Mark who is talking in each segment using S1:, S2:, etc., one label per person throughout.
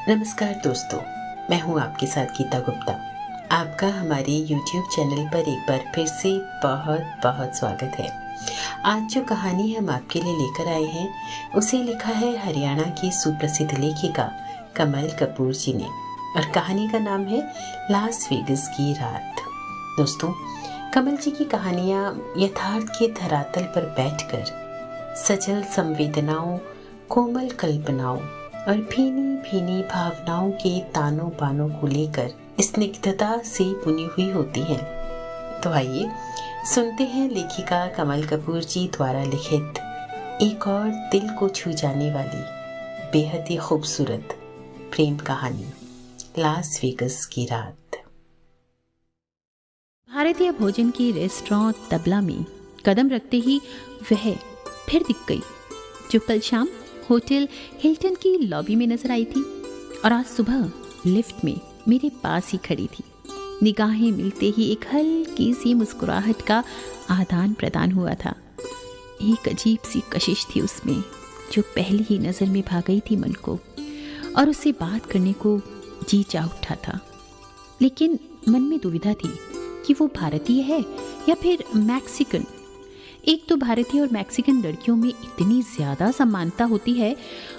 S1: नमस्कार दोस्तों, मैं हूं आपके साथ गीता गुप्ता। आपका हमारे YouTube चैनल पर एक बार फिर से बहुत बहुत स्वागत है। आज जो कहानी हम आपके लिए लेकर आए हैं उसे लिखा है हरियाणा की सुप्रसिद्ध लेखिका कमल कपूर जी ने और कहानी का नाम है लास वेगस की रात। दोस्तों, कमल जी की कहानियाँ यथार्थ के धरातल पर बैठकर सजल संवेदनाओं, कोमल कल्पनाओं और भीनी भीनी भावनाओं के तानों बानों को लेकर स्निग्धता से बुनी हुई होती हैं। तो आइए सुनते हैं लेखिका कमल कपूर जी द्वारा लिखित एक और दिल को छू जाने वाली बेहद ही खूबसूरत प्रेम कहानी लास वेगस की रात।
S2: भारतीय भोजन की रेस्टोरेंट तबला में कदम रखते ही वह फिर दिख गई जो कल शाम होटल हिल्टन की लॉबी में नजर आई थी और आज सुबह लिफ्ट में मेरे पास ही खड़ी थी। निगाहें मिलते ही एक हल्की सी मुस्कुराहट का आदान प्रदान हुआ था। एक अजीब सी कशिश थी उसमें जो पहली ही नज़र में भा गई थी मन को और उससे बात करने को जी चाह उठा था। लेकिन मन में दुविधा थी कि वो भारतीय है या फिर मैक्सिकन। एक तो भारतीय और मैक्सिकन लड़कियों में इतनी ज़्यादा समानता होती है,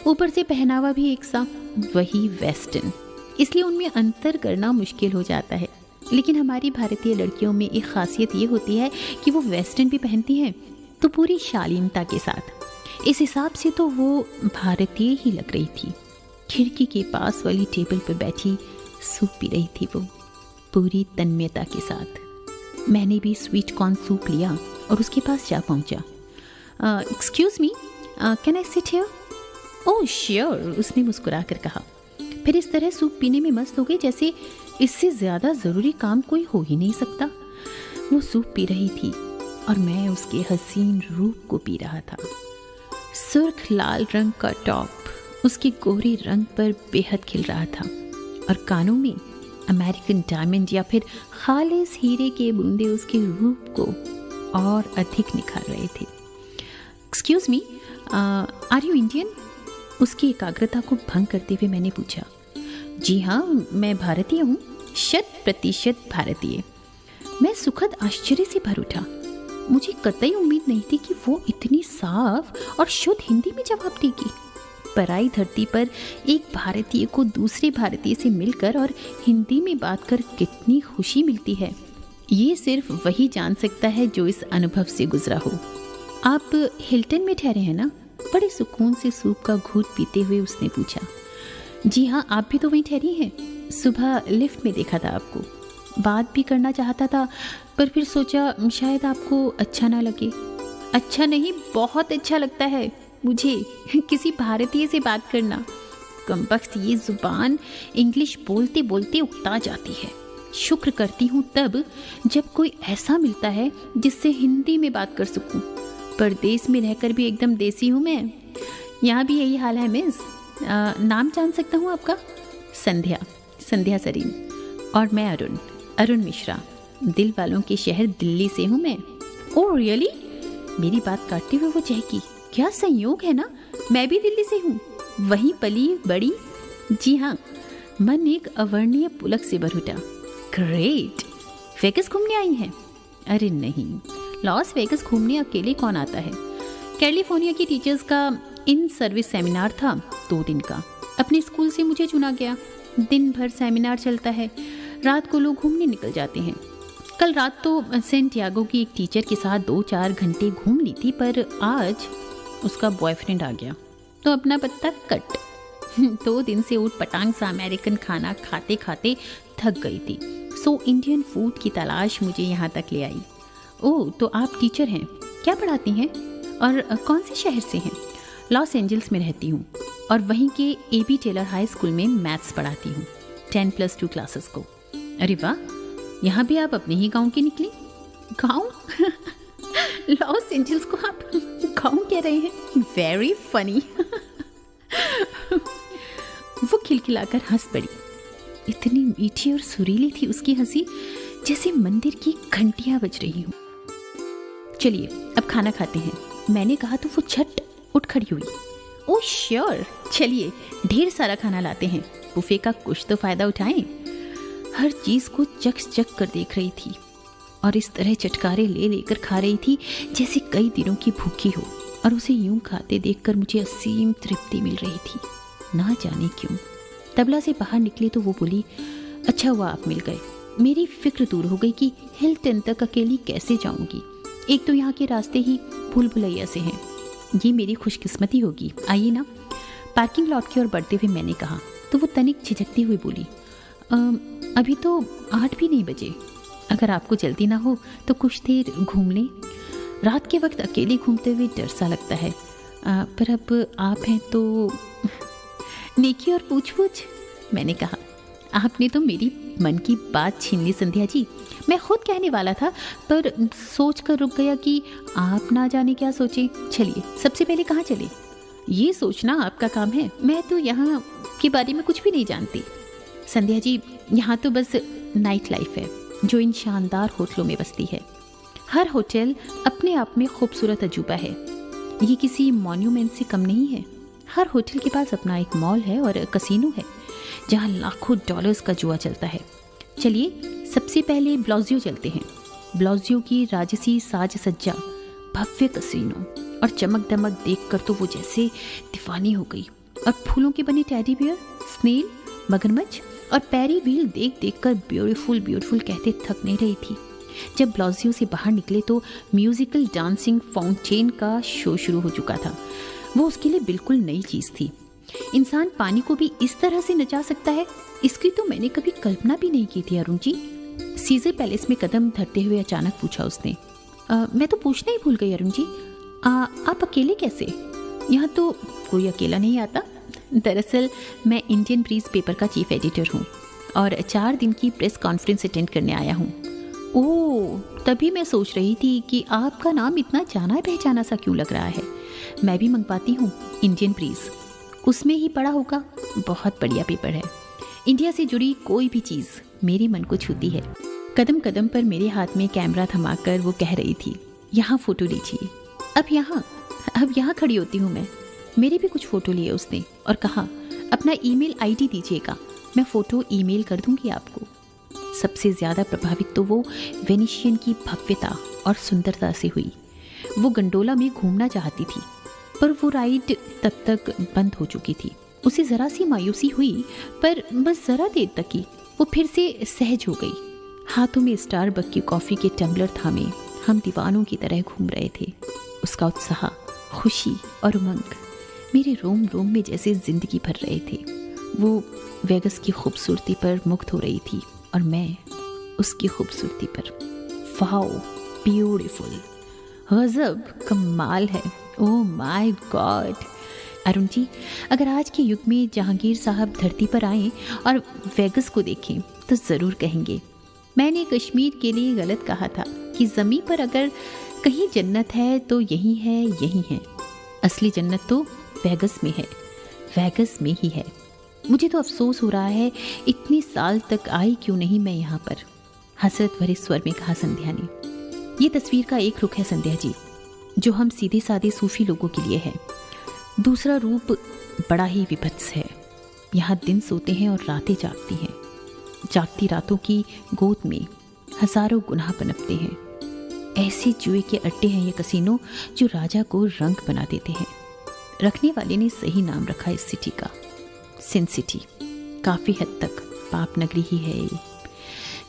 S2: ऊपर से पहनावा भी एक सा, वही वेस्टर्न, इसलिए उनमें अंतर करना मुश्किल हो जाता है। लेकिन हमारी भारतीय लड़कियों में एक खासियत ये होती है कि वो वेस्टर्न भी पहनती हैं तो पूरी शालीनता के साथ। इस हिसाब से तो वो भारतीय ही लग रही थी। खिड़की के पास वाली टेबल पर बैठी सूप पी रही थी वो पूरी तन्मयता के साथ। मैंने भी स्वीट कॉर्न सूप लिया और उसके पास जा पहुंचा। Excuse me, can I sit here? Oh sure, उसने मुस्कुरा कर कहा। फिर इस तरह सूप पीने में मस्त हो गई जैसे इससे ज़्यादा ज़रूरी काम कोई हो ही नहीं सकता। वो सूप पी रही थी और मैं उसके हसीन रूप को पी रहा था। सुर्ख लाल रंग का टॉप उसके गोरे रंग पर बेहद खिल रहा था और कानों में अमेरिकन डायमंड या फिर खालिस हीरे के बूंदे उसके रूप को और अधिक निखार रहे थे। Excuse me, are you Indian? उसकी एकाग्रता को भंग करते हुए मैंने पूछा। जी हाँ, मैं भारतीय हूँ, 100% भारतीय। मैं सुखद आश्चर्य से भर उठा। मुझे कतई उम्मीद नहीं थी कि वो इतनी साफ और शुद्ध हिंदी में जवाब देगी। पराई धरती पर एक भारतीय को दूसरे भारतीय से मिलकर और हिंदी में बात कर कितनी खुशी मिलती है, ये सिर्फ वही जान सकता है जो इस अनुभव से गुजरा हो। आप हिल्टन में ठहरे हैं ना? बड़े सुकून से सूप का घूंट पीते हुए उसने पूछा। जी हाँ, आप भी तो वहीं ठहरी हैं। सुबह लिफ्ट में देखा था आपको। बात भी करना चाहता था पर फिर सोचा शायद आपको अच्छा ना लगे। अच्छा नहीं, बहुत अच्छा लगता है मुझे किसी भारतीय से बात करना। कमबख्त ये जुबान इंग्लिश बोलते बोलते उकता जाती है। शुक्र करती हूँ तब जब कोई ऐसा मिलता है जिससे हिंदी में बात कर सकूँ। परदेश में रहकर भी एकदम देसी हूँ मैं। यहाँ भी यही हाल है मिस। नाम जान सकता हूँ आपका? संध्या सरीन। और मैं अरुण मिश्रा। दिल वालों के शहर दिल्ली से हूँ मैं। Oh really? मेरी बात काटते हुए वो चहकी। क्या संयोग है ना, मैं भी दिल्ली से हूँ, वहीं पली बड़ी। जी हाँ, मन एक अवर्णीय पुलक से भर उठा। ग्रेट, वेगस घूमने आई हैं? अरे नहीं, लॉस वेगस घूमने अकेले कौन आता है। कैलिफोर्निया की टीचर्स का इन सर्विस सेमिनार था 2 दिन का। अपने स्कूल से मुझे चुना गया। दिन भर सेमिनार चलता है, रात को लोग घूमने निकल जाते हैं। कल रात तो सेंटियागो की एक टीचर के साथ 2-4 घंटे घूम ली थी, पर आज उसका बॉयफ्रेंड आ गया तो अपना पत्ता कट। 2 दिन से ऊट पटांग सा अमेरिकन खाना खाते खाते थक गई थी, सो इंडियन फूड की तलाश मुझे यहाँ तक ले आई। ओह, तो आप टीचर हैं, क्या पढ़ाती हैं और कौन से शहर से हैं? लॉस एंजल्स में रहती हूँ और वहीं के AB टेलर हाई स्कूल में मैथ्स पढ़ाती हूँ 10+2 क्लासेस को। अरे वाह, यहाँ भी आप अपने ही गाँव की निकली। गाँव? लॉस एंजल्स को आप गाँव कह रहे हैं? Very funny. वो खिलखिलाकर हंस पड़ी। इतनी मीठी और सुरीली थी उसकी हंसी जैसे मंदिर की घंटियां बज रही हूँ। चलिए अब खाना खाते हैं, मैंने कहा तो वो झट उठ खड़ी हुई ओह श्योर, चलिए ढेर सारा खाना लाते हैं, बुफे का कुछ तो फायदा उठाएं। हर चीज को चक कर देख रही थी और इस तरह चटकारे ले लेकर खा रही थी जैसे कई दिनों की भूखी हो, और उसे यूं खाते देखकर मुझे असीम तृप्ति मिल रही थी, ना जाने क्यों। तबला से बाहर निकले तो वो बोली, अच्छा हुआ आप मिल गए, मेरी फिक्र दूर हो गई कि हिल्टन तक अकेली कैसे जाऊंगी। एक तो यहाँ के रास्ते ही भूल भुलैया से हैं, ये मेरी खुशकिस्मती होगी। आइए ना। पार्किंग लॉट की ओर बढ़ते हुए मैंने कहा तो वो तनिक झिझकती हुई बोली, अभी तो 8 भी नहीं बजे, अगर आपको जल्दी ना हो तो कुछ देर घूम लें। रात के वक्त अकेले घूमते हुए डर सा लगता है, पर अब आप हैं तो नेकी और पूछ-पूछ। मैंने कहा, आपने तो मेरी मन की बात छीन ली संध्या जी। मैं खुद कहने वाला था पर सोच कर रुक गया कि आप ना जाने क्या सोचे। चलिए सबसे पहले कहाँ चले? ये सोचना आपका काम है, मैं तो यहाँ के बारे में कुछ भी नहीं जानती। संध्या जी, यहाँ तो बस नाइट लाइफ है जो इन शानदार होटलों में बसती है। हर होटल अपने आप में खूबसूरत अजूबा है, ये किसी मॉन्यूमेंट से कम नहीं है। हर होटल के पास अपना एक मॉल है और कसीनो है जहाँ लाखों डॉलर्स का जुआ चलता है। चलिए सबसे पहले ब्लाजियो चलते हैं। ब्लाजियो की राजसी साज सज्जा, भव्य कसीनो और चमक दमक देखकर तो वो जैसे दीवानी हो गई, और फूलों के बने टेडी बियर, स्नेल, मगरमच्छ और पैरी व्हील देख देख कर ब्यूटीफुल ब्यूटीफुल कहते थक नहीं रही थी। जब ब्लाजियो से बाहर निकले तो म्यूजिकल डांसिंग फाउंटेन का शो शुरू हो चुका था। वो उसके लिए बिल्कुल नई चीज़ थी। इंसान पानी को भी इस तरह से नचा सकता है, इसकी तो मैंने कभी कल्पना भी नहीं की थी अरुण जी। सीजर पैलेस में कदम धरते हुए अचानक पूछा उसने। मैं तो पूछना ही भूल गई अरुण जी, आप अकेले कैसे? यहाँ तो कोई अकेला नहीं आता। दरअसल मैं इंडियन ब्रीज पेपर का चीफ एडिटर हूँ और 4 दिन की प्रेस कॉन्फ्रेंस अटेंड करने आया हूँ। ओह, तभी मैं सोच रही थी कि आपका नाम इतना जाना पहचाना सा क्यों लग रहा है। मैं भी मंगवाती हूँ इंडियन ब्रीज, उसमें ही पढ़ा होगा, बहुत बढ़िया पेपर है। इंडिया से जुड़ी कोई भी चीज़ मेरे मन को छूती है। कदम कदम पर मेरे हाथ में कैमरा थमाकर वो कह रही थी, यहाँ फ़ोटो लीजिए। अब यहाँ खड़ी होती हूँ मैं। मेरे भी कुछ फ़ोटो लिए उसने और कहा, अपना ईमेल आईडी दीजिएगा, मैं फ़ोटो ईमेल कर दूँगी आपको। सबसे ज़्यादा प्रभावित तो वो वेनिशियन की भव्यता और सुंदरता से हुई। वो गंडोला में घूमना चाहती थी पर वो राइड तब तक बंद हो चुकी थी। उसे ज़रा सी मायूसी हुई, पर बस ज़रा देर तक ही वो फिर से सहज हो गई। हाथों में स्टारबक की कॉफ़ी के टम्बलर थामे हम दीवानों की तरह घूम रहे थे। उसका उत्साह, खुशी और उमंग मेरे रोम रोम में जैसे जिंदगी भर रहे थे। वो वेगस की खूबसूरती पर मुग्ध हो रही थी और मैं उसकी खूबसूरती पर। वाओ, ब्यूटीफुल, गजब, कमाल है। Oh my god. Arun ji, अगर आज के युग में जहांगीर साहब धरती पर आएं और वेगस को देखें तो ज़रूर कहेंगे, मैंने कश्मीर के लिए गलत कहा था कि ज़मीन पर अगर कहीं जन्नत है तो यही है, यही है। असली जन्नत तो वेगस में है, वेगस में ही है। मुझे तो अफसोस हो रहा है, इतने साल तक आई क्यों नहीं मैं यहाँ पर। हसरत भरे स्वर में कहा संध्या ने। ये तस्वीर का एक रुख है संध्या जी, जो हम सीधे साधे सूफी लोगों के लिए है। दूसरा रूप बड़ा ही विभत्स है। यहाँ दिन सोते हैं और रातें जागती हैं। जागती रातों की गोद में हजारों गुनाह पनपते हैं। ऐसे जुए के अड्डे हैं ये कसीनो जो राजा को रंग बना देते हैं। रखने वाले ने सही नाम रखा इस सिटी का, सिन सिटी। काफ़ी हद तक पाप नगरी ही है ये।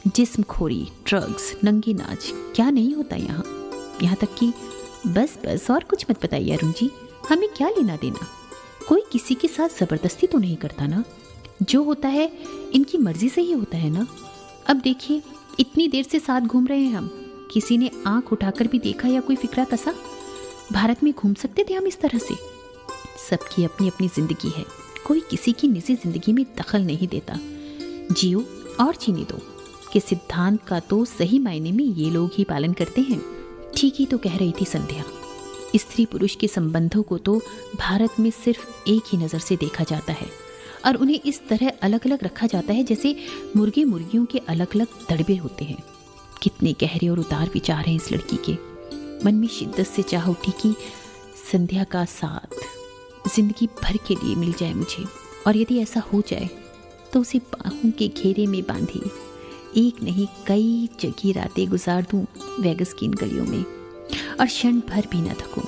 S2: जिस्म खोरी, ड्रग्स, नंगी नाच, क्या नहीं होता यहाँ। यहाँ तक कि बस और कुछ मत बताइए अरुण जी, हमें क्या लेना देना। कोई किसी के साथ ज़बरदस्ती तो नहीं करता ना। जो होता है इनकी मर्जी से ही होता है ना। अब देखिए, इतनी देर से साथ घूम रहे हैं हम, किसी ने आंख उठाकर भी देखा या कोई फिक्रा कसा? भारत में घूम सकते थे हम इस तरह से। सबकी अपनी अपनी जिंदगी है, कोई किसी की निजी जिंदगी में दखल नहीं देता। जियो और जीने दो के सिद्धांत का तो सही मायने में ये लोग ही पालन करते हैं। ठीक ही तो कह रही थी संध्या। स्त्री पुरुष के संबंधों को तो भारत में सिर्फ एक ही नज़र से देखा जाता है और उन्हें इस तरह अलग अलग रखा जाता है जैसे मुर्गे मुर्गियों के अलग अलग दड़बे होते हैं। कितने गहरे और उदार विचार हैं इस लड़की के। मन में शिद्दत से चाह उठी कि संध्या का साथ, जिंदगी भर के लिए मिल जाए मुझे, और यदि ऐसा हो जाए तो उसे बाहों के घेरे में बांधे एक नहीं कई जगी रातें गुजार दूं वेगस की इन गलियों में, और क्षण भर भी ना थकूं।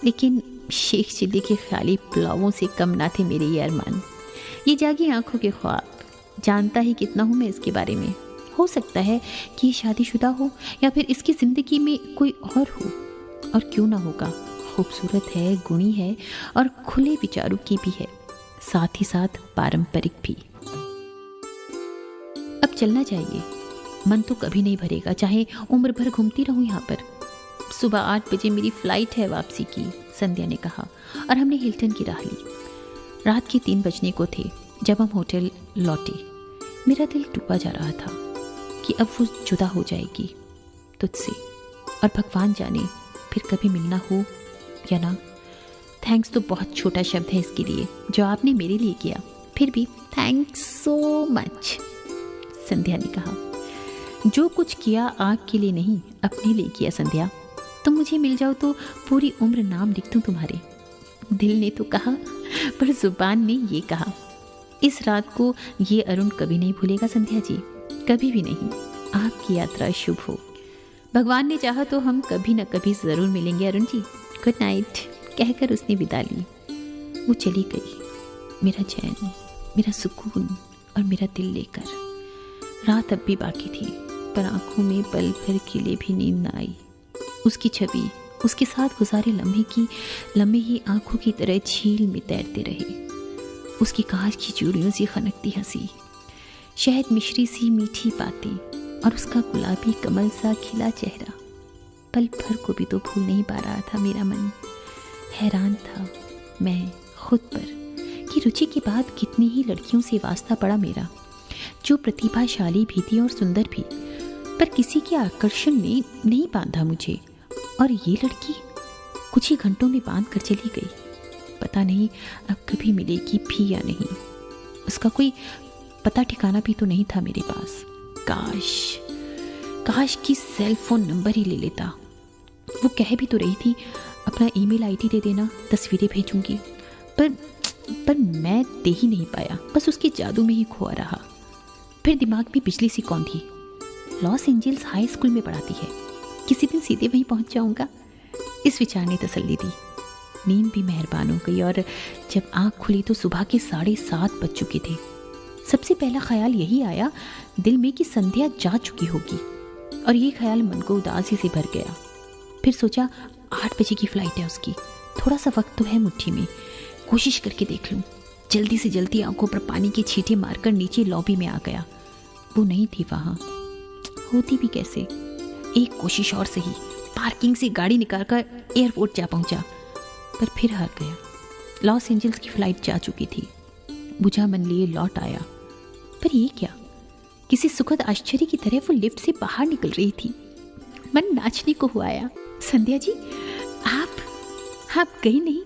S2: लेकिन शेख चिल्ली के ख्याली पुलावों से कम ना थे मेरे ये अरमान, ये जागी आंखों के ख्वाब। जानता ही कितना हूँ मैं इसके बारे में। हो सकता है कि ये शादीशुदा हो या फिर इसकी ज़िंदगी में कोई और हो, और क्यों ना होगा। खूबसूरत है, गुणी है और खुले विचारों की भी है, साथ ही साथ पारंपरिक भी। अब चलना चाहिए, मन तो कभी नहीं भरेगा, चाहे उम्र भर घूमती रहूं यहाँ पर। सुबह 8 बजे मेरी फ्लाइट है वापसी की, संध्या ने कहा, और हमने हिल्टन की राह ली। रात के 3 बजने को थे जब हम होटल लौटे। मेरा दिल टूटा जा रहा था कि अब वो जुदा हो जाएगी तुझसे, और भगवान जाने फिर कभी मिलना हो या ना। थैंक्स तो बहुत छोटा शब्द है इसके लिए जो आपने मेरे लिए किया, फिर भी थैंक्स सो मच, संध्या ने कहा। जो कुछ किया आग के लिए नहीं, अपने लिए किया संध्या। तुम मुझे मिल जाओ तो पूरी उम्र नाम लिख दूं तुम्हारे। दिल ने तो कहा, पर जुबान ने ये कहा। इस रात को ये अरुण कभी नहीं भूलेगा संध्या जी, कभी भी नहीं। आपकी यात्रा शुभ हो। भगवान ने चाहा तो हम कभी न कभी जरूर मिलेंगे अरुण जी। गुड नाइट, कहकर उसने विदा ली। वो चली गई, मेरा चैन, मेरा सुकून और मेरा दिल लेकर। रात अब भी बाकी थी, पर आंखों में पल भर के लिए भी नींद न आई। उसकी छवि, उसके साथ गुजारे लम्हे ही आंखों की तरह झील में तैरते रहे। उसकी कांच की चूड़ियों से खनकती हंसी, शहद मिश्री सी मीठी बातें, और उसका गुलाबी कमल सा खिला चेहरा। पल भर को भी तो भूल नहीं पा रहा था मेरा मन। हैरान था मैं खुद पर कि रुचि के बाद कितनी ही लड़कियों से वास्ता पड़ा मेरा, जो प्रतिभाशाली भी थी और सुंदर भी, पर किसी के आकर्षण ने नहीं बांधा मुझे। और ये लड़की कुछ ही घंटों में बांध कर चली गई। पता नहीं अब कभी मिलेगी भी या नहीं। उसका कोई पता ठिकाना भी तो नहीं था मेरे पास। काश कि सेल फोन नंबर ही ले लेता। वो कह भी तो रही थी अपना ईमेल आईडी दे देना, तस्वीरें भेजूंगी, पर मैं दे ही नहीं पाया, बस उसके जादू में ही खोआ रहा। फिर दिमाग में बिजली सी कौंधी। लॉस एंजल्स हाई स्कूल में पढ़ाती है, किसी दिन सीधे वहीं पहुंच जाऊंगा, इस विचार ने तसल्ली दी। नींद भी मेहरबान हो गई, और जब आंख खुली तो सुबह के 7:30 बज चुके थे। सबसे पहला ख्याल यही आया दिल में कि संध्या जा चुकी होगी, और ये ख्याल मन को उदासी से भर गया। फिर सोचा 8 बजे की फ्लाइट है उसकी, थोड़ा सा वक्त तो है मुट्ठी में, कोशिश करके देख लूं। जल्दी से जल्दी आंखों पर पानी की छींटे मारकर नीचे लॉबी में आ गया। वो नहीं थी वहां, होती भी कैसे। एक कोशिश और सही, पार्किंग से गाड़ी निकालकर एयरपोर्ट जा पहुंचा, पर फिर हार गया। लॉस एंजल्स की फ्लाइट जा चुकी थी। बुझा मन लिए लौट आया, पर ये क्या, किसी सुखद आश्चर्य की तरह वो लिफ्ट से बाहर निकल रही थी। मन नाचने को हुआ आया। संध्या जी, आप गई नहीं?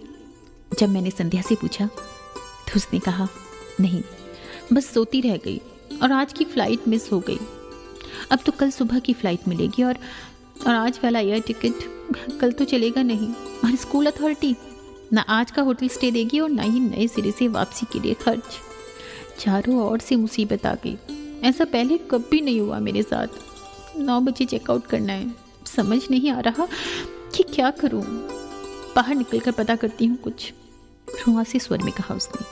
S2: जब मैंने संध्या से पूछा तो उसने कहा, नहीं, बस सोती रह गई और आज की फ्लाइट मिस हो गई। अब तो कल सुबह की फ्लाइट मिलेगी, और आज वाला एयर टिकट कल तो चलेगा नहीं। और स्कूल अथॉरिटी ना आज का होटल स्टे देगी और ना ही नए सिरे से वापसी के लिए खर्च। चारों ओर से मुसीबत आ गई। ऐसा पहले कभी नहीं हुआ मेरे साथ। 9 बजे चेकआउट करना है, समझ नहीं आ रहा कि क्या करूं। बाहर निकलकर पता करती हूँ कुछ, रुआसी स्वर में कहा उसने।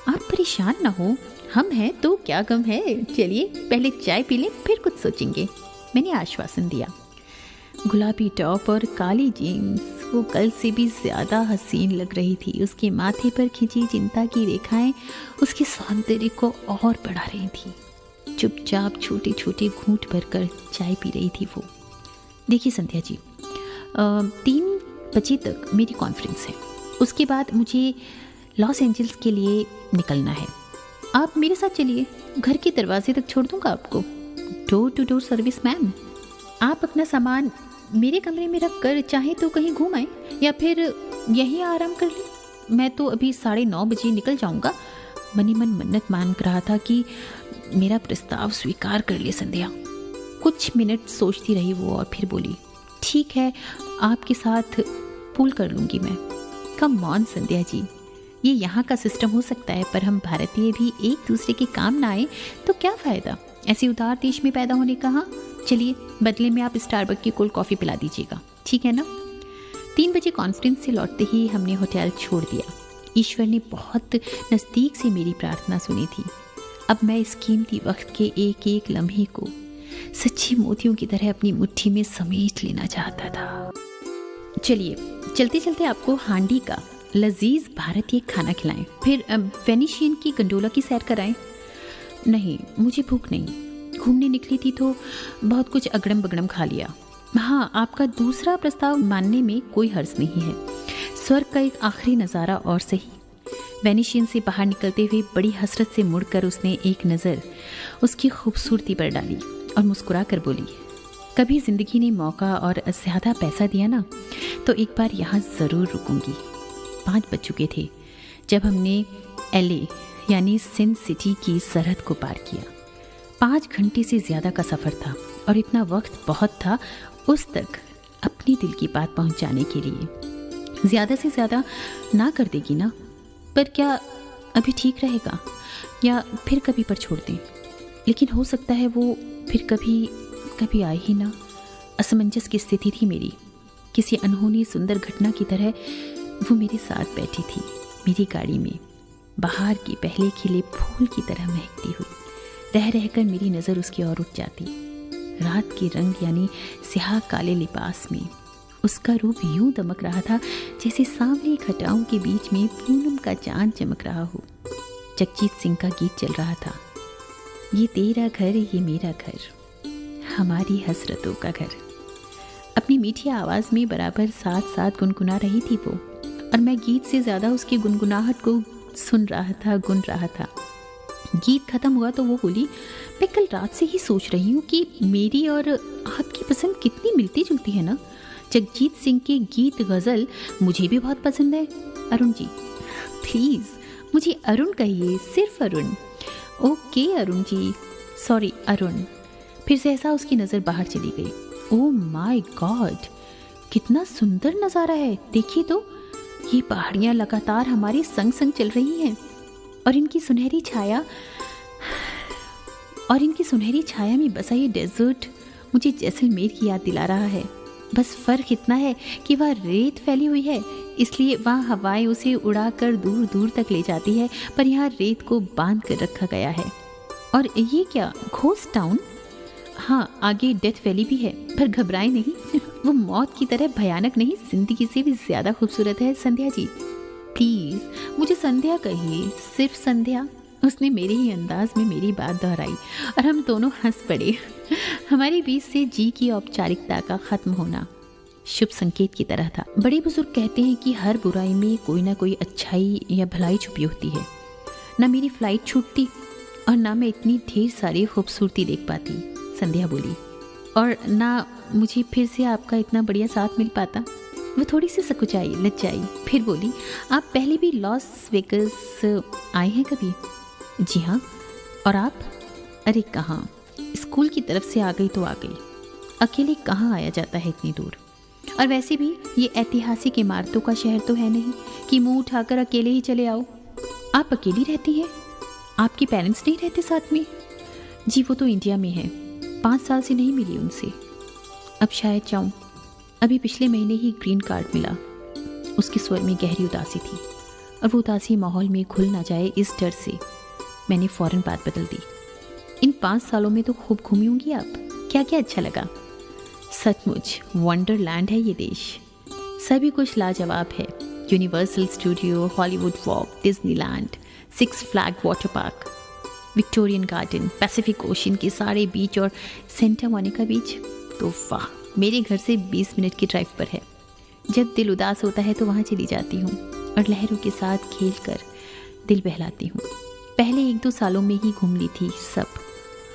S2: आप परेशान ना हो, हम हैं तो क्या गम है। चलिए पहले चाय पी लें, फिर कुछ सोचेंगे, मैंने आश्वासन दिया। गुलाबी टॉप और काली जीन्स, वो कल से भी ज्यादा हसीन लग रही थी। उसके माथे पर खिंची चिंता की रेखाएं उसके सौंदर्य को और बढ़ा रही थी। चुपचाप छोटे छोटे घूंट भरकर चाय पी रही थी वो। देखिए संध्या जी, 3 बजे तक मेरी कॉन्फ्रेंस है, उसके बाद मुझे लॉस एंजल्स के लिए निकलना है। आप मेरे साथ चलिए, घर के दरवाजे तक छोड़ दूंगा आपको। Door to door service ma'am. आप अपना सामान मेरे कमरे में रख कर चाहे तो कहीं घूम आए या फिर यहीं आराम कर ले। मैं तो अभी 9:30 बजे निकल जाऊंगा। मनी मन मन्नत मान रहा था कि मेरा प्रस्ताव स्वीकार कर ले संध्या। कुछ मिनट सोचती रही वो और फिर बोली, ठीक है, आपके साथ पूल कर लूंगी मैं। कम ऑन संध्या जी, ये यहाँ का सिस्टम हो सकता है, पर हम भारतीय भी एक दूसरे के काम ना आए तो क्या फ़ायदा ऐसे उदार देश में पैदा होने का। हाँ चलिए, बदले में आप स्टारबक की कोल्ड कॉफ़ी पिला दीजिएगा, ठीक है ना। 3 बजे कॉन्फ्रेंस से लौटते ही हमने होटल छोड़ दिया। ईश्वर ने बहुत नज़दीक से मेरी प्रार्थना सुनी थी। अब मैं इस कीमती वक्त के एक एक लम्हे को सच्ची मोतियों की तरह अपनी मुट्ठी में समेट लेना चाहता था। चलिए, चलते चलते आपको हांडी का लजीज भारतीय खाना खिलाएं, फिर वेनिशियन की गंडोला की सैर कराएं। नहीं, मुझे भूख नहीं, घूमने निकली थी तो बहुत कुछ अगड़म बगड़म खा लिया। हाँ, आपका दूसरा प्रस्ताव मानने में कोई हर्ज नहीं है। स्वर्ग का एक आखिरी नज़ारा और सही। वेनिशियन से बाहर निकलते हुए बड़ी हसरत से मुड़कर उसने एक नज़र उसकी खूबसूरती पर डाली और मुस्कुरा कर बोली, कभी ज़िंदगी ने मौका और ज़्यादा पैसा दिया ना तो एक बार यहाँ ज़रूर रुकूंगी। 5 बज चुके थे जब हमने LA यानी सिन सिटी की सरहद को पार किया। 5 घंटे से ज़्यादा का सफ़र था और इतना वक्त बहुत था उस तक अपनी दिल की बात पहुंचाने के लिए। ज़्यादा से ज़्यादा ना कर देगी ना, पर क्या अभी ठीक रहेगा या फिर कभी पर छोड़ दें। लेकिन हो सकता है वो फिर कभी आए ही ना। असमंजस की स्थिति थी मेरी। किसी अनहोनी सुंदर घटना की तरह वो मेरे साथ बैठी थी मेरी गाड़ी में, बाहर के पहले खिले फूल की तरह महकती हुई। रह रहकर मेरी नज़र उसकी ओर उठ जाती। रात के रंग यानी स्याह काले लिबास में उसका रूप यूं दमक रहा था जैसे सांवली घटाओं के बीच में पूनम का चांद चमक रहा हो। जगजीत सिंह का गीत चल रहा था, ये तेरा घर ये मेरा घर, हमारी हसरतों का घर। अपनी मीठी आवाज़ में बराबर साथ साथ गुनगुना रही थी वो, और मैं गीत से ज़्यादा उसकी गुनगुनाहट को सुन रहा था, गुन रहा था। गीत खत्म हुआ तो वो बोली, मैं कल रात से ही सोच रही हूँ कि मेरी और आपकी पसंद कितनी मिलती जुलती है ना। जगजीत सिंह के गीत गज़ल मुझे भी बहुत पसंद है। अरुण जी प्लीज़ मुझे अरुण कहिए, सिर्फ अरुण। Okay Arun ji, sorry Arun. फिर सहसा उसकी नज़र बाहर चली गई। ओह माय गॉड, कितना सुंदर नज़ारा है। देखिए तो, ये पहाड़ियाँ लगातार हमारे संग संग चल रही हैं और इनकी सुनहरी छाया में बसा ये डेजर्ट मुझे जैसलमेर की याद दिला रहा है। बस फ़र्क इतना है कि वह रेत फैली हुई है, इसलिए वहाँ हवाएं उसे उड़ाकर दूर दूर तक ले जाती है, पर यहाँ रेत को बांध कर रखा गया है। और ये क्या, घोस्ट टाउन? हाँ, आगे डेथ वैली भी है, पर घबराए नहीं, वो मौत की तरह भयानक नहीं, जिंदगी से भी ज़्यादा खूबसूरत है। संध्या जी प्लीज़ मुझे संध्या कहिए, सिर्फ संध्या। उसने मेरे ही अंदाज में मेरी बात दोहराई और हम दोनों हंस पड़े। हमारे बीच से जी की औपचारिकता का ख़त्म होना शुभ संकेत की तरह था। बड़े बुजुर्ग कहते हैं कि हर बुराई में कोई ना कोई अच्छाई या भलाई छुपी होती है। ना मेरी फ्लाइट छूटती और ना मैं इतनी ढेर सारी खूबसूरती देख पाती, संध्या बोली, और ना मुझे फिर से आपका इतना बढ़िया साथ मिल पाता। वो थोड़ी सी सकुचाई, लज्जाई, फिर बोली, आप पहले भी लॉस वेगस आए हैं कभी? जी हाँ। और आप? अरे कहाँ, स्कूल की तरफ से आ गई तो आ गई, अकेले कहाँ आया जाता है इतनी दूर। और वैसे भी ये ऐतिहासिक इमारतों का शहर तो है नहीं कि मुंह उठाकर अकेले ही चले आओ। आप अकेली रहती हैं? आपके पेरेंट्स नहीं रहते साथ में? जी वो तो इंडिया में है, 5 साल से नहीं मिली उनसे, अब शायद जाऊँ। अभी पिछले महीने ही ग्रीन कार्ड मिला। उसके स्वर में गहरी उदासी थी और वो उदासी माहौल में घुल ना जाए इस डर से मैंने फौरन बात बदल दी। इन 5 सालों में तो खूब घूमी होंगी आप, क्या क्या अच्छा लगा? सचमुच वंडरलैंड है ये देश, सभी कुछ लाजवाब है। Universal studio, Hollywood walk, Disneyland, 6 flag water park, Victorian garden, Pacific ocean के सारे बीच और सेंटा मोनिका बीच तो वाह, मेरे घर से 20 मिनट की ड्राइव पर है। जब दिल उदास होता है तो वहाँ चली जाती हूँ और लहरों के साथ खेल कर दिल बहलाती हूँ। पहले 1-2 सालों में ही घूम ली थी सब,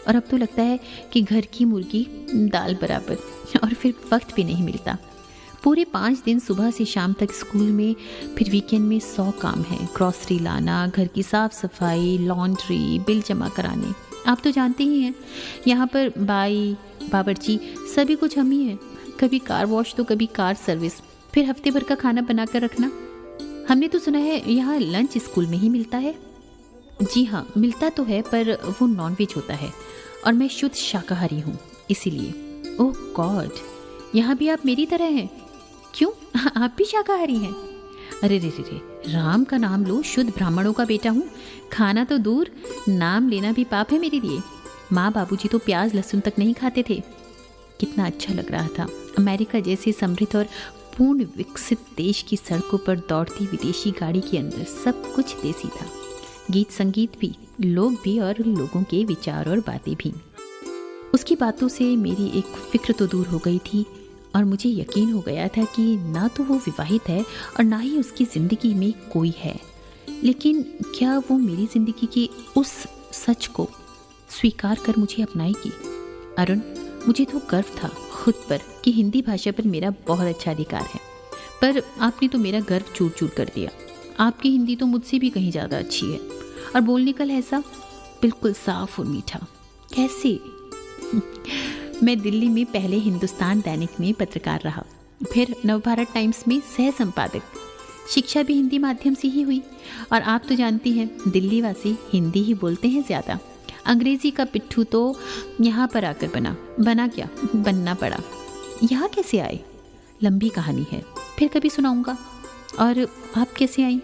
S2: और अब तो लगता है कि घर की मुर्गी दाल बराबर, और फिर वक्त भी नहीं मिलता। पूरे 5 दिन सुबह से शाम तक स्कूल में, फिर वीकेंड में 100 काम है। ग्रॉसरी लाना, घर की साफ़ सफाई, लॉन्ड्री, बिल जमा कराने। आप तो जानते ही हैं यहाँ पर बाई, बावर्ची, सभी कुछ हम ही हैं। कभी कार वॉश तो कभी कार सर्विस, फिर हफ्ते भर का खाना बनाकर रखना। हमने तो सुना है यहाँ लंच स्कूल में ही मिलता है। जी हाँ, मिलता तो है पर वो नॉनवेज होता है और मैं शुद्ध शाकाहारी हूँ, इसीलिए। ओह गॉड, यहाँ भी आप मेरी तरह हैं? क्यों, आप भी शाकाहारी हैं? अरे रे रे रे, राम का नाम लो, शुद्ध ब्राह्मणों का बेटा हूँ। खाना तो दूर, नाम लेना भी पाप है मेरे लिए। माँ बाबूजी तो प्याज लहसुन तक नहीं खाते थे। कितना अच्छा लग रहा था, अमेरिका जैसे समृद्ध और पूर्ण विकसित देश की सड़कों पर दौड़ती विदेशी गाड़ी के अंदर सब कुछ देसी था। गीत संगीत भी, लोग भी और लोगों के विचार और बातें भी। उसकी बातों से मेरी एक फिक्र तो दूर हो गई थी और मुझे यकीन हो गया था कि ना तो वो विवाहित है और ना ही उसकी ज़िंदगी में कोई है। लेकिन क्या वो मेरी ज़िंदगी के उस सच को स्वीकार कर मुझे अपनाएगी? अरुण, मुझे तो गर्व था खुद पर कि हिंदी भाषा पर मेरा बहुत अच्छा अधिकार है, पर आपने तो मेरा गर्व चूर चूर कर दिया। आपकी हिंदी तो मुझसे भी कहीं ज़्यादा अच्छी है और बोलने का लहजा बिल्कुल साफ और मीठा। कैसे? मैं दिल्ली में पहले हिंदुस्तान दैनिक में पत्रकार रहा, फिर नवभारत टाइम्स में सह संपादक। शिक्षा भी हिंदी माध्यम से ही हुई और आप तो जानती हैं दिल्ली वासी हिंदी ही बोलते हैं ज़्यादा। अंग्रेज़ी का पिट्ठू तो यहाँ पर आकर बना क्या, बनना पड़ा। यहाँ कैसे आए? लंबी कहानी है, फिर कभी सुनाऊंगा। और आप कैसे आई?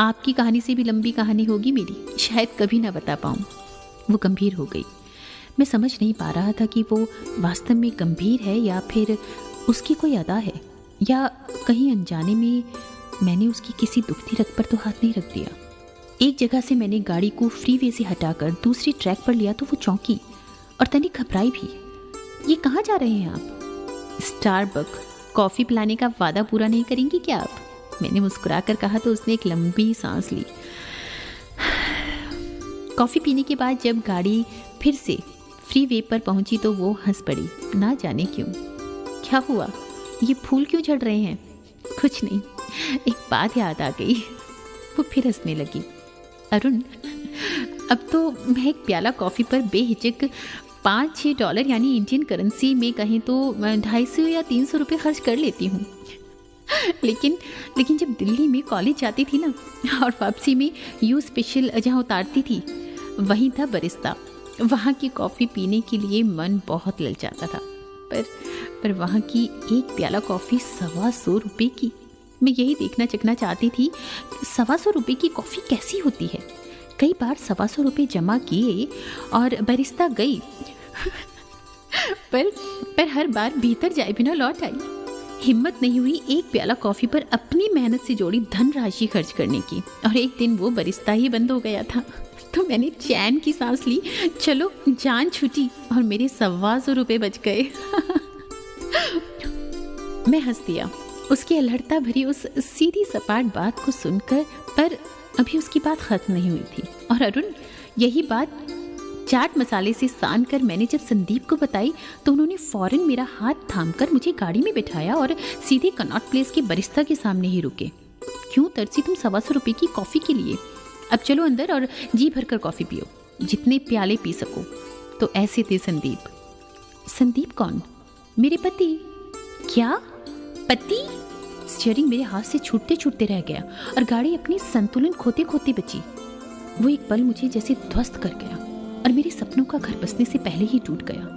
S2: आपकी कहानी से भी लंबी कहानी होगी मेरी, शायद कभी ना बता पाऊँ। वो गंभीर हो गई। मैं समझ नहीं पा रहा था कि वो वास्तव में गंभीर है या फिर उसकी कोई अदा है, या कहीं अनजाने में मैंने उसकी किसी दुखती रग पर तो हाथ नहीं रख दिया। एक जगह से मैंने गाड़ी को फ्रीवे से हटाकर दूसरी ट्रैक पर लिया तो वो चौंकी और तनिक घबराई भी। ये कहाँ जा रहे हैं आप? स्टारबक कॉफ़ी पिलाने का वादा पूरा नहीं करेंगी क्या आप? मैंने मुस्कुरा कर कहा तो उसने एक लंबी सांस ली। कॉफ़ी पीने के बाद जब गाड़ी फिर से फ्रीवे पर पहुंची तो वो हंस पड़ी, ना जाने क्यों। क्या हुआ, ये फूल क्यों झड़ रहे हैं? कुछ नहीं, एक बात याद आ गई। वो फिर हंसने लगी। अरुण, अब तो मैं एक प्याला कॉफ़ी पर बेहिचक $5-6 यानी इंडियन करेंसी में कहें तो 250 या 300 रुपये खर्च कर लेती हूँ। लेकिन जब दिल्ली में कॉलेज जाती थी ना और वापसी में यू स्पेशल जहाँ उतारती थी वहीं था बरिस्ता। वहाँ की कॉफ़ी पीने के लिए मन बहुत ललचाता था, पर वहाँ की एक प्याला कॉफ़ी 125 रुपये की। मैं यही देखना चखना चाहती थी 125 रुपये की कॉफ़ी कैसी होती है। कई बार 125 रुपये जमा किए और बरिस्ता गई पर हर बार भीतर जाए बिना लौट आई। हिम्मत नहीं हुई एक प्याला कॉफ़ी पर अपनी मेहनत से जोड़ी धनराशि खर्च करने की, और एक दिन वो बरिस्ता ही बंद हो गया था तो मैंने चैन की सांस ली। चलो, जान छूटी और मेरे 125 रुपये बच गए। मैं हंस दिया उसकी अलहड़ता भरी उस सीधी सपाट बात को सुनकर, पर अभी उसकी बात खत्म नहीं हुई थी। और अरुण, यही बात चाट मसाले से सान कर मैंने जब संदीप को बताई तो उन्होंने फौरन मेरा हाथ थामकर मुझे गाड़ी में बिठाया और सीधे कनॉट प्लेस के बरिस्ता के सामने ही रुके। क्यों तरसी तुम 125 रुपये की कॉफ़ी के लिए? अब चलो अंदर और जी भरकर कॉफ़ी पियो, जितने प्याले पी सको। तो ऐसे थे संदीप। संदीप कौन? मेरे पति। क्या पति? स्टीयरिंग मेरे हाथ से छूटते छूटते रह गया और गाड़ी अपनी संतुलन खोते खोते बची। वो एक पल मुझे जैसे ध्वस्त कर गया और मेरे सपनों का घर बसने से पहले ही टूट गया।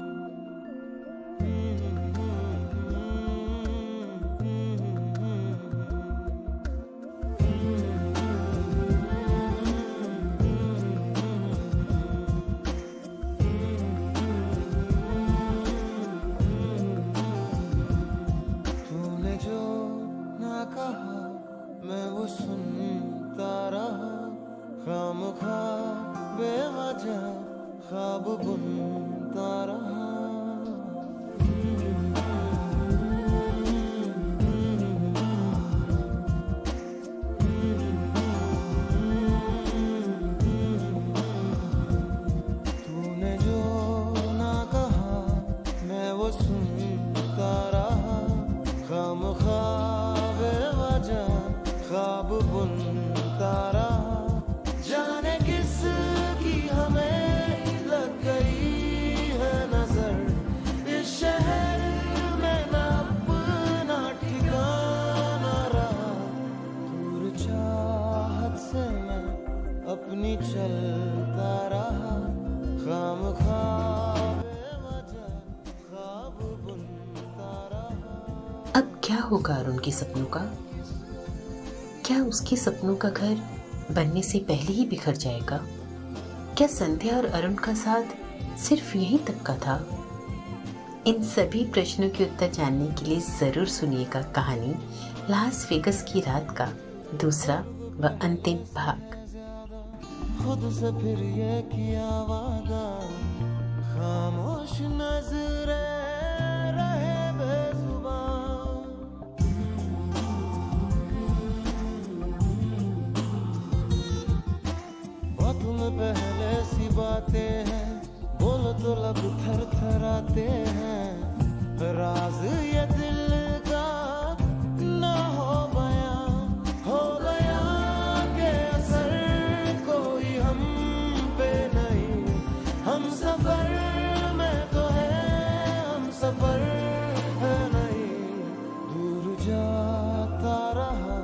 S3: मैं वो सुनता रहा, खामखा बेवजह ख्वाब बुनता रहा।
S1: क्या होगा अरुण के सपनों का? क्या उसके सपनों का घर बनने से पहले ही बिखर जाएगा? क्या संध्या और अरुण का साथ सिर्फ यहीं तक का था? इन सभी प्रश्नों के उत्तर जानने के लिए जरूर सुनिएगा कहानी लास वेगस की रात का दूसरा व अंतिम भाग।
S3: खुद से फिर ये किया वादा, खामोश नजरें रहे बेजुबान। बातों में पहले सी बातें हैं, बोलो तो लब थर थर आते हैं। राज ये दिल का ना हो बयां के असर कोई हम पे नहीं। हम सफर में तो है, हम सफर है नहीं। दूर जाता रहा,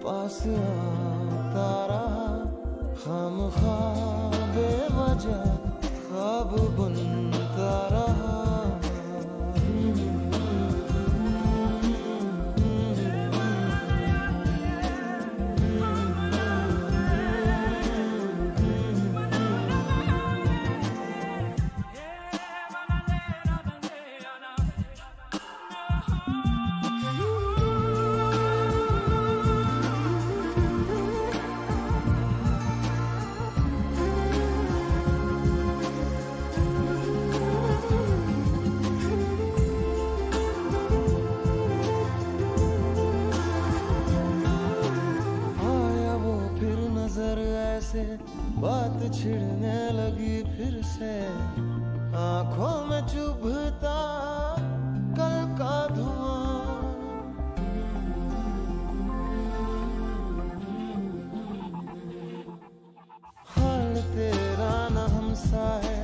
S3: पास आता रहा, खामख्वाह बेवजह ख्वाब बुनता रहा। बात छिड़ने लगी फिर से, आंखों में चुभता कल का धुआं। हाल तेरा न हमसा है,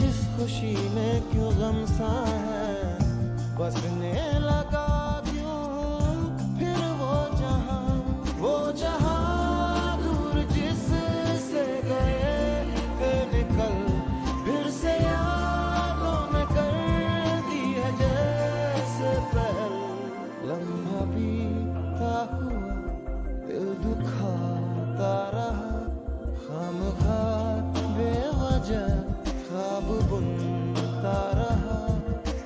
S3: इस खुशी में क्यों गम सा है। बसने लगा क्यों फिर वो जहां फिर से यादों में कर दी है जैसे पहल। लम्हा बीता हुआ दिल दुखाता रहा, खामख्वाह बेवजह ख्वाब बुनता रहा।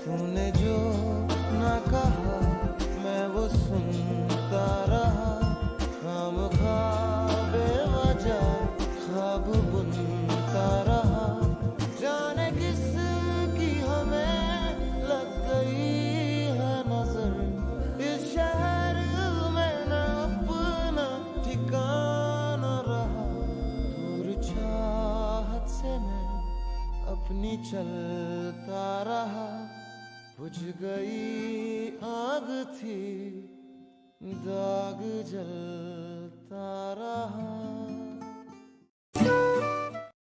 S3: तूने जो ना कहा मैं वो सुनता रहा, खामख्वाह बेवजह ख्वाब बुनता रहा। जाने किसकी हमें लग गई है नजर, इस शहर में न अपना ठिकाना रहा। दूर चाहत से मैं अपनी चलता रहा, बुझ गई आग थी दाग जलता रहा।